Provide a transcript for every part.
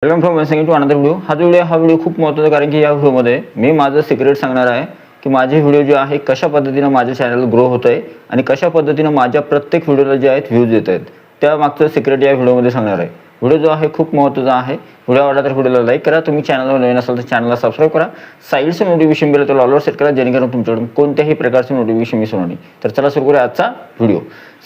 Welcome from once again to another video. हा video खूप महत्त्वाचा कारण की या व्हिडिओमध्ये मी माझं सिक्रेट सांगणार आहे की माझे व्हिडिओ जे आहे कशा पद्धतीने माझ्या चॅनल ग्रो होत आहे आणि कशा पद्धतीने माझ्या प्रत्येक व्हिडिओला जे आहेत व्ह्यूज येत आहेत त्या मागचं सिक्रेट या व्हिडिओमध्ये सांगणार आहे. व्हिडिओ जो आहे खूप महत्त्वाचा आहे. व्हिडिओ आवडला तर व्हिडिओला लाईक करा. तुम्ही चॅनलवर नवीन असाल तर चॅनलला सबस्क्राईब करा. साईडचं नोटिफिकेशन बेल तर ऑलवर सेट करा जेणेकरून तुमच्याकडून कोणत्याही प्रकारचे नोटिफिकेशन मिस होणार नाही. तर चला सुरू करूया आजचा व्हिडिओ.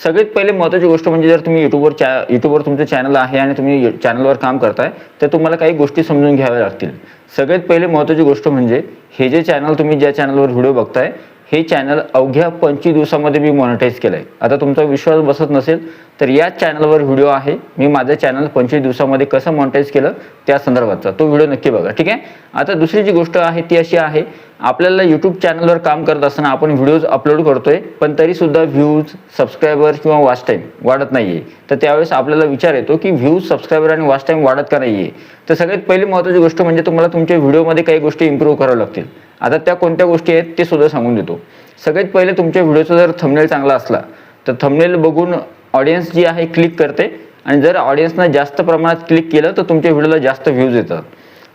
सगळ्यात पहिले महत्त्वाची गोष्ट म्हणजे जर तुम्ही यूट्यूबवर तुमचं चॅनल आहे आणि तुम्ही चॅनलवर काम करताय तर तुम्हाला काही गोष्टी समजून घ्याव्या लागतील. सगळ्यात पहिले महत्त्वाची गोष्ट म्हणजे हे जे चॅनल तुम्ही ज्या चॅनलवर व्हिडिओ बघताय हे चॅनल अवघ्या 25 दिवसामध्ये मी मॉनिटाईज केलं आहे. आता तुमचा विश्वास बसत नसेल तर या चॅनलवर व्हिडिओ आहे. मी माझं चॅनल 25 दिवसामध्ये कसं मॉनिटाईज केलं त्या संदर्भातचा तो व्हिडिओ नक्की बघा. ठीक आहे. आता दुसरी जी गोष्ट आहे ती अशी आहे, आपल्याला यूट्यूब चॅनलवर काम करत असताना आपण व्हिडिओज अपलोड करतोय पण तरीसुद्धा व्ह्यूज, सबस्क्रायबर किंवा वॉच टाईम वाढत नाही आहे. तर त्यावेळेस आपल्याला विचार येतो की व्ह्यूज, सबस्क्रायबर आणि वॉच टाईम वाढत का नाही आहे. तर सगळ्यात पहिली महत्त्वाची गोष्ट म्हणजे तुम्हाला तुमच्या व्हिडिओमध्ये काही गोष्टी इम्प्रूव्ह कराव्या लागतील. आता त्या कोणत्या गोष्टी आहेत ते सुद्धा सांगून देतो. सगळ्यात पहिले तुमच्या व्हिडिओचा जर थंबनेल चांगला असला तर थंबनेल बघून ऑडियन्स जी आहे क्लिक करते आणि जर ऑडियन्सनं जास्त प्रमाणात क्लिक केलं तर तुमच्या व्हिडिओला जास्त व्ह्यूज येतात.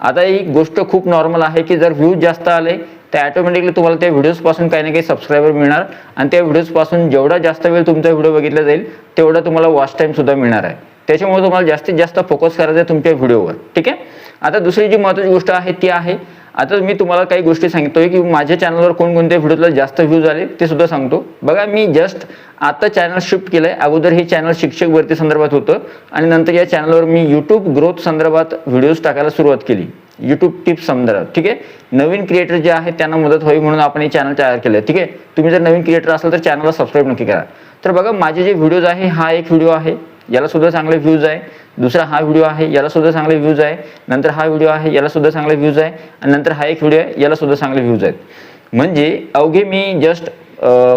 आता ही गोष्ट खूप नॉर्मल आहे की जर व्ह्यूज जास्त आले तर ॲटोमॅटिकली तुम्हाला त्या व्हिडिओजपासून काही ना काही सबस्क्रायबर मिळणार आणि त्या व्हिडिओजपासून जेवढा जास्त वेळ तुमचा व्हिडिओ बघितला जाईल तेवढा तुम्हाला वॉच टाईमसुद्धा मिळणार आहे. त्याच्यामुळे तुम्हाला जास्तीत जास्त फोकस करायचा आहे तुमच्या व्हिडिओवर. ठीक आहे. आता दुसरी जी महत्त्वाची गोष्ट आहे ती आहे, आता मी तुम्हाला काही गोष्टी सांगतोय की माझ्या चॅनलवर कोणकोणत्या व्हिडिओला जास्त व्ह्यूज आले ते सुद्धा सांगतो. बघा मी जस्ट आता चॅनल शिफ्ट केलंय. अगोदर हे चॅनल शिक्षक भरती संदर्भात होतं आणि नंतर या चॅनलवर मी यूट्यूब ग्रोथ संदर्भात व्हिडिओज टाकायला सुरुवात केली. यूट्यूब टिप्स संदर्भात. ठीक आहे. नवीन क्रिएटर जे आहेत त्यांना मदत व्हावी म्हणून आपण हे चॅनल तयार केलं. ठीक आहे. तुम्ही जर नवीन क्रिएटर असाल तर चॅनलला सबस्क्राईब नक्की करा. तर बघा माझे जे व्हिडिओज आहे, हा एक व्हिडिओ आहे याला सुद्धा चांगले व्ह्यूज आहे. दुसरा हा व्हिडिओ आहे याला सुद्धा चांगले व्ह्यूज आहे. नंतर हा व्हिडिओ आहे याला सुद्धा चांगले व्ह्यूज आहे आणि नंतर हा एक व्हिडिओ आहे याला सुद्धा चांगले व्ह्यूज आहेत. म्हणजे अवघे मी जस्ट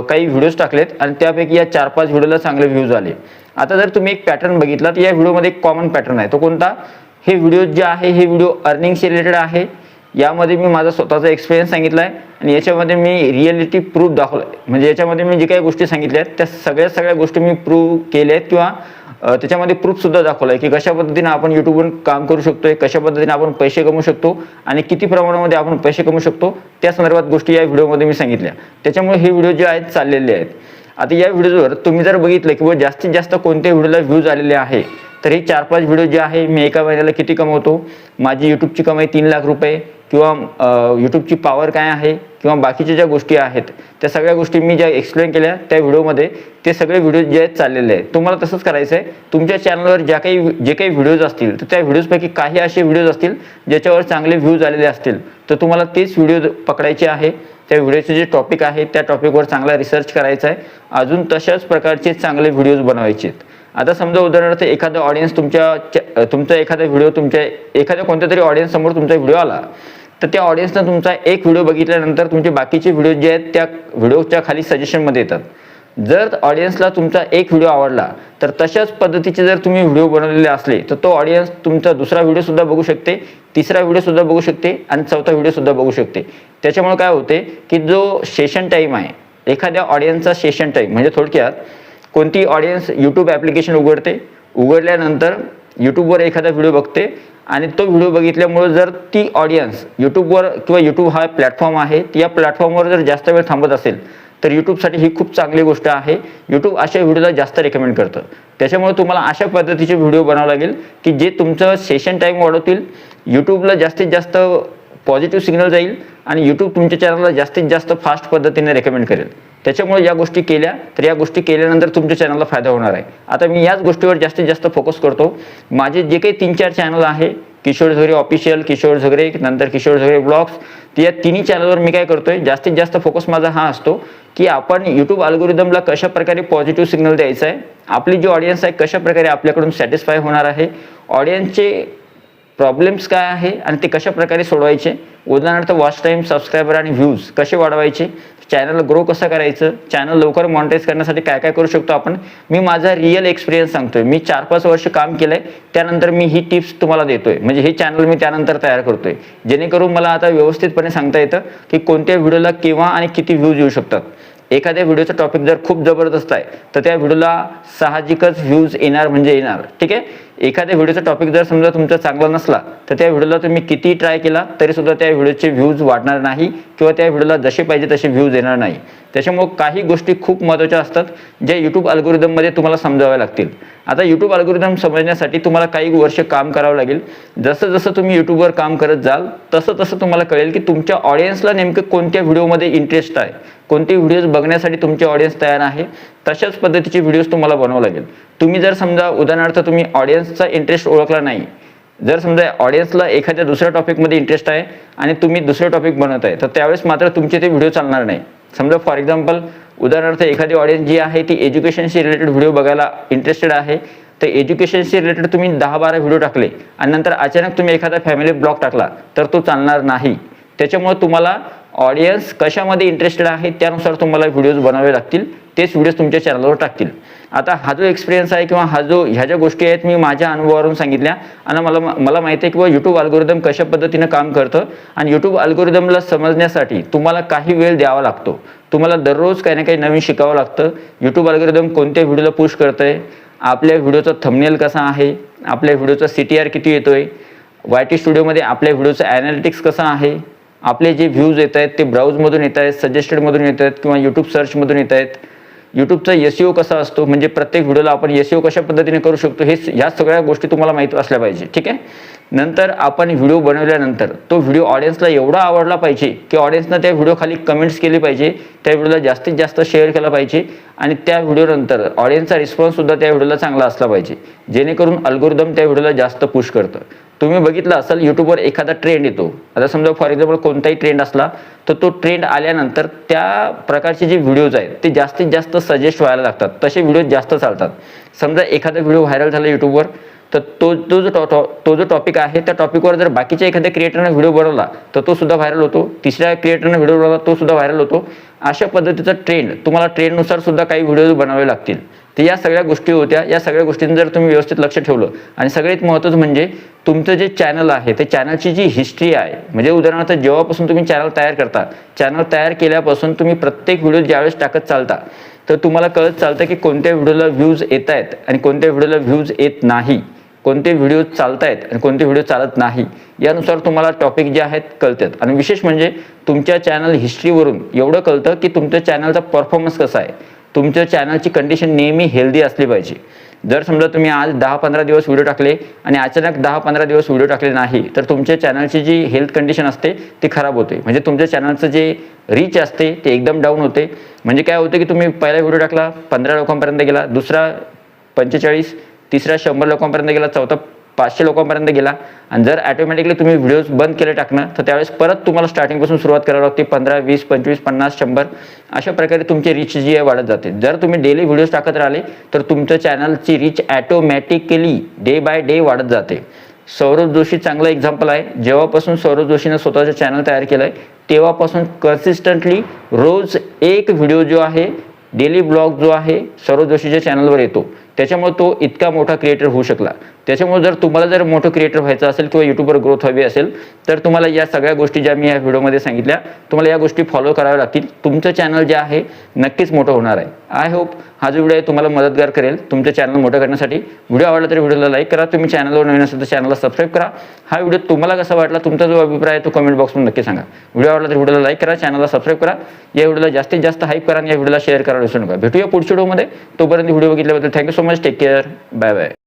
काही व्हिडिओज टाकलेत आणि त्यापैकी या 4-5 व्हिडिओला चांगले व्ह्यूज आले. आता जर तुम्ही एक पॅटर्न बघितला तर या व्हिडिओमध्ये एक कॉमन पॅटर्न आहे. तो कोणता? हे व्हिडिओ जे आहे हे व्हिडिओ अर्निंगशी रिलेटेड आहे. यामध्ये मी माझा स्वतःचा एक्सपिरियन्स सांगितला आहे आणि याच्यामध्ये मी रिअलिटी प्रूफ दाखवला आहे. म्हणजे याच्यामध्ये मी जे काही गोष्टी सांगितल्या आहेत त्या सगळ्या गोष्टी मी प्रूव्ह केल्या आहेत किंवा त्याच्यामध्ये प्रूफसुद्धा दाखवला आहे की कशा पद्धतीने आपण यूट्यूबवर काम करू शकतोय, कशा पद्धतीने आपण पैसे कमवू शकतो आणि किती प्रमाणामध्ये आपण पैसे कमवू शकतो त्या संदर्भात गोष्टी या व्हिडिओमध्ये मी सांगितल्या. त्याच्यामुळे हे व्हिडिओ जे आहेत चाललेले आहेत. आता या व्हिडिओवर तुम्ही जर बघितलं की जास्तीत जास्त कोणत्या व्हिडिओला व्ह्यूज आलेले आहे तर हे 4-5 व्हिडिओ जे आहे मी एका महिन्याला किती कमवतो, माझी यूट्यूबची कमाई 3 लाख रुपये किंवा यूट्यूबची पॉवर काय आहे किंवा बाकीच्या ज्या गोष्टी आहेत त्या सगळ्या गोष्टी मी ज्या एक्सप्लेन केल्या त्या व्हिडिओमध्ये ते सगळे व्हिडिओ जे आहेत चाललेले आहेत. तुम्हाला तसंच करायचं आहे. तुमच्या चॅनलवर जे काही व्हिडिओज असतील तर त्या व्हिडिओजपैकी काही असे व्हिडिओज असतील ज्याच्यावर चांगले व्ह्यूज आलेले असतील तर तुम्हाला तेच व्हिडिओ पकडायचे आहे. त्या व्हिडिओचे जे टॉपिक आहे त्या टॉपिकवर चांगला रिसर्च करायचा आहे. अजून तशाच प्रकारचे चांगले व्हिडिओज बनवायचे आहेत. आता समजा उदाहरणार्थ एखादा ऑडियन्स तुमचा एखादा व्हिडिओ तुमच्या एखाद्या कोणत्या तरी ऑडियन्स समोर तुमचा व्हिडिओ आला तर त्या ऑडियन्सनं तुमचा एक व्हिडिओ बघितल्यानंतर तुमचे बाकीचे व्हिडिओ जे आहेत त्या व्हिडिओच्या खाली सजेशनमध्ये येतात. जर ऑडियन्सला तुमचा एक व्हिडिओ आवडला तर तशाच पद्धतीचे जर तुम्ही व्हिडिओ बनवलेले असले तर तो ऑडियन्स तुमचा दुसरा व्हिडिओसुद्धा बघू शकते, तिसरा व्हिडिओसुद्धा बघू शकते आणि चौथा व्हिडिओसुद्धा बघू शकते. त्याच्यामुळे काय होते की जो सेशन टाईम आहे एखाद्या ऑडियन्सचा सेशन टाईम म्हणजे थोडक्यात कोणती ऑडियन्स यूट्यूब ॲप्लिकेशन उघडल्यानंतर यूट्यूबवर एखादा व्हिडिओ बघते आणि तो व्हिडिओ बघितल्यामुळे जर ती ऑडियन्स यूट्यूबवर किंवा यूट्यूब हा प्लॅटफॉर्म आहे या प्लॅटफॉर्मवर जर जास्त वेळ थांबत असेल तर यूट्यूबसाठी ही खूप चांगली गोष्ट आहे. यूट्यूब अशा व्हिडिओला जास्त रेकमेंड करतं. त्याच्यामुळे तुम्हाला अशा पद्धतीचे व्हिडिओ बनावं लागेल की जे तुमचं सेशन टाईम वाढवतील, यूट्यूबला जास्तीत जास्त पॉझिटिव्ह सिग्नल जाईल आणि यूट्यूब तुमच्या चॅनलला जास्तीत जास्त फास्ट पद्धतीने रेकमेंड करेल. त्याच्यामुळे या गोष्टी केल्या तर या गोष्टी केल्यानंतर तुमच्या चॅनलला फायदा होणार आहे. आता मी याच गोष्टीवर जास्तीत जास्त फोकस करतो. माझे जे काही 3-4 चॅनल आहे, किशोर झगरे ऑफिशियल, किशोर झगरे, नंतर किशोर झगरे ब्लॉग्स, तर या तिन्ही चॅनलवर मी काय करतोय जास्तीत जास्त फोकस माझा हा असतो की आपण यूट्यूब अल्गोरिदमला कशा प्रकारे पॉझिटिव्ह सिग्नल द्यायचा आहे, आपली जी ऑडियन्स आहे कशा प्रकारे आपल्याकडून सॅटिस्फाय होणार आहे, ऑडियन्सचे प्रॉब्लेम्स काय आहे आणि ते कशा प्रकारे सोडवायचे, उदाहरणार्थ वॉच टाईम, सबस्क्रायबर आणि व्ह्यूज कसे वाढवायचे, चॅनल ग्रो कसं करायचं, चॅनल लवकर मॉनिटाईज करण्यासाठी काय काय करू शकतो आपण. मी माझा रिअल एक्सपिरियन्स सांगतोय. मी 4-5 वर्ष काम केलंय त्यानंतर मी ही टिप्स तुम्हाला देतोय. म्हणजे हे चॅनल मी त्यानंतर तयार करतोय जेणेकरून मला आता व्यवस्थितपणे सांगता येतं की कोणत्या व्हिडिओला केव्हा आणि किती व्ह्यूज येऊ शकतात. एखाद्या व्हिडिओचा टॉपिक जर खूप जबरदस्त आहे तर त्या व्हिडिओला साहजिकच व्ह्यूज येणार म्हणजे येणार. ठीक आहे. एखाद्या व्हिडिओचा टॉपिक जर समजा तुमचा चांगला नसला तर त्या व्हिडिओला तुम्ही किती ट्राय केला तरी सुद्धा त्या व्हिडिओचे व्ह्यूज वाढणार नाही किंवा त्या व्हिडिओला जसे पाहिजे तसे व्ह्यूज येणार नाही. त्याच्यामुळे काही गोष्टी खूप महत्त्वाच्या असतात ज्या यूट्यूब अल्गोरिदममध्ये तुम्हाला समजाव्या लागतील. आता यूट्यूब अल्गोरिदम समजण्यासाठी तुम्हाला काही वर्ष काम करावं लागेल. जसं जसं तुम्ही यूट्यूबवर काम करत जाल तसं तसं तुम्हाला कळेल की तुमच्या ऑडियन्सला नेमकं कोणत्या व्हिडिओमध्ये इंटरेस्ट आहे, कोणते व्हिडिओज बघण्यासाठी तुमचे ऑडियन्स तयार आहे. तशाच पद्धतीचे व्हिडिओज तुम्हाला बनवावे लागेल. तुम्ही जर समजा उदाहरणार्थ तुम्ही ऑडियन्सचा इंटरेस्ट ओळखला नाही, जर समजा ऑडियन्सला एखाद्या दुसऱ्या टॉपिकमध्ये इंटरेस्ट आहे आणि तुम्ही दुसरे टॉपिक बनवत आहे तर त्यावेळेस मात्र तुमचे ते व्हिडिओ चालणार नाही. समजा फॉर एक्झाम्पल उदाहरणार्थ एखादी ऑडियन्स जी आहे ती एज्युकेशनशी रिलेटेड व्हिडिओ बघायला इंटरेस्टेड आहे, तर एज्युकेशनशी रिलेटेड तुम्ही 10-12 व्हिडिओ टाकले आणि नंतर अचानक तुम्ही एखादा फॅमिली ब्लॉग टाकला तर तो चालणार नाही. त्याच्यामुळे तुम्हाला ऑडियन्स कशामध्ये इंटरेस्टेड आहे त्यानुसार तुम्हाला व्हिडिओज बनावे लागतील, तेच व्हिडिओज तुमच्या चॅनलवर टाकतील. आता हा जो एक्सपिरियन्स आहे किंवा ह्या ज्या गोष्टी आहेत मी माझ्या अनुभवावरून सांगितल्या आणि मला माहिती आहे की यूट्यूब अल्गोरिदम कशा पद्धतीने काम करतं आणि यूट्यूब अल्गोरिदमला समजण्यासाठी तुम्हाला काही वेळ द्यावा लागतो. तुम्हाला दररोज काही ना काही नवीन शिकावं लागतं. यूट्यूब अल्गोरिदम कोणत्या व्हिडिओला पुश करतंय, आपल्या व्हिडिओचा थंबनेल कसा आहे, आपल्या व्हिडिओचा CTR किती येतोय, YT स्टुडिओमध्ये आपल्या व्हिडिओचं ॲनालिटिक्स कसं आहे, आपले जे व्ह्यूज येत आहेत ते ब्राउजमधून येत आहेत, सजेस्टेडमधून येत आहेत किंवा यूट्यूब सर्चमधून येत आहेत, यूट्यूबचा SEO कसा असतो, म्हणजे प्रत्येक व्हिडिओला आपण SEO कशा पद्धतीने करू शकतो, ह्या सगळ्या गोष्टी तुम्हाला माहीत असल्या पाहिजे. ठीक आहे. नंतर आपण व्हिडिओ बनवल्यानंतर तो व्हिडिओ ऑडियन्सला एवढा आवडला पाहिजे की ऑडियन्सनं त्या व्हिडिओ खाली कमेंट्स केली पाहिजे, त्या व्हिडिओला जास्तीत जास्त शेअर केला पाहिजे आणि त्या व्हिडिओनंतर ऑडियन्सचा रिस्पॉन्ससुद्धा त्या व्हिडिओला चांगला असला पाहिजे, जेणेकरून अल्गोरिदम त्या व्हिडिओला जास्त पुश करतं. तुम्ही बघितलं असाल यूट्यूबवर एखादा ट्रेंड येतो. आता समजा फॉर एक्झाम्पल कोणताही ट्रेंड असला तर तो ट्रेंड आल्यानंतर त्या प्रकारचे जे व्हिडिओज आहेत ते जास्तीत जास्त सजेस्ट व्हायला लागतात, तसे व्हिडिओ जास्त चालतात. समजा एखादा व्हिडिओ व्हायरल झाला यूट्यूबवर तर तो जो टॉपिक आहे त्या टॉपिकवर जर बाकीच्या एखाद्या क्रिएटरने व्हिडिओ बनवला तर तो सुद्धा व्हायरल होतो, तिसऱ्या क्रिएटरने व्हिडिओ बनवला तो सुद्धा व्हायरल होतो. अशा पद्धतीचा ट्रेंड तुम्हाला ट्रेंडनुसार सुद्धा काही व्हिडिओ बनवावे लागतील. तर या सगळ्या गोष्टी होत्या. या सगळ्या गोष्टींचं जर तुम्ही व्यवस्थित लक्ष ठेवलं आणि सगळ्यात महत्त्वाचं म्हणजे तुमचं जे चॅनल आहे ते चॅनलची जी हिस्ट्री आहे, म्हणजे उदाहरणार्थ जेव्हापासून तुम्ही चॅनल तयार करता, चॅनल तयार केल्यापासून तुम्ही प्रत्येक व्हिडिओ ज्यावेळेस टाकत चालता तर तुम्हाला कळत चालतं की कोणत्या व्हिडिओला व्ह्यूज येत आहेत आणि कोणत्या व्हिडिओला व्ह्यूज येत नाही, कोणते व्हिडिओ चालत आहेत आणि कोणते व्हिडिओ चालत नाही, यानुसार तुम्हाला टॉपिक जे आहेत कळतात. आणि विशेष म्हणजे तुमच्या चॅनल हिस्ट्रीवरून एवढं कळतं की तुमच्या चॅनलचा परफॉर्मन्स कसा आहे, तुमच्या चॅनलची कंडिशन नेहमी हेल्दी असली पाहिजे. जर समजा तुम्ही आज 10-15 दिवस व्हिडिओ टाकले आणि अचानक 10-15 दिवस व्हिडिओ टाकले नाही तर तुमच्या चॅनलची जी हेल्थ कंडिशन असते ती खराब होते. म्हणजे तुमच्या चॅनलचं जे रीच असते ते एकदम डाऊन होते. म्हणजे काय होतं की तुम्ही पहिला व्हिडिओ टाकला 15 लोकांपर्यंत गेला, दुसरा 45, तिसरा 100 लोकांपर्यंत गेला, चौथा 500 लोकांपर्यंत गेला आणि जर ऑटोमॅटिकली तुम्ही व्हिडिओज बंद केले टाकणं तर त्यावेळेस परत तुम्हाला स्टार्टिंगपासून सुरुवात करावी लागते. 15, 20, 25, 50, 100 अशा प्रकारे तुमची रीच जी आहे वाढत जाते. जर तुम्ही डेली व्हिडिओज टाकत राहिले तर तुमच्या चॅनलची reach automatically day by day वाढत जाते. सौरभ जोशी चांगला एक्झाम्पल आहे. जेव्हापासून सौरभ जोशीनं स्वतःचं चॅनल तयार केलं आहे तेव्हापासून कन्सिस्टंटली रोज एक व्हिडिओ जो आहे, डेली ब्लॉग जो आहे सौरभ जोशीच्या चॅनलवर येतो. त्याच्यामुळे तो इतका मोठा क्रिएटर होऊ शकला. त्याच्यामुळे जर तुम्हाला जर मोठं क्रिएटर व्हायचं असेल किंवा यूट्यूबवर ग्रोथ हवी असेल तर तुम्हाला या सगळ्या गोष्टी ज्या मी या व्हिडिओमध्ये सांगितल्या तुम्हाला या गोष्टी फॉलो कराव्या लागतील. तुमचं चॅनल जे आहे नक्कीच मोठं होणार आहे. आय होप हा जो व्हिडिओ आहे तुम्हाला मदतगार करेल तुमचं चॅनल मोठं करण्यासाठी. व्हिडिओ आवडला तर व्हिडिओला लाईक करा. तुम्ही चॅनलवर नवीन असेल तर चॅनलला सबस्क्राईब करा. हा व्हिडिओ तुम्हाला कसा वाटला, तुमचा जो अभिप्राय आहे तो कमेंट बॉक्समध्ये नक्की सांगा. व्हिडिओ आवडला तर व्हिडिओला लाईक करा, चॅनलला सबस्क्राईब करा, या व्हिडिओला जास्तीत जास्त हाईप करा आणि या व्हिडिओला शेअर करायला विसरू नका. भेटूया पुढच्या व्हिडिओमध्ये. तोपर्यंत व्हिडिओ बघितल्याबद्दल thank you so much. Take care. Bye bye.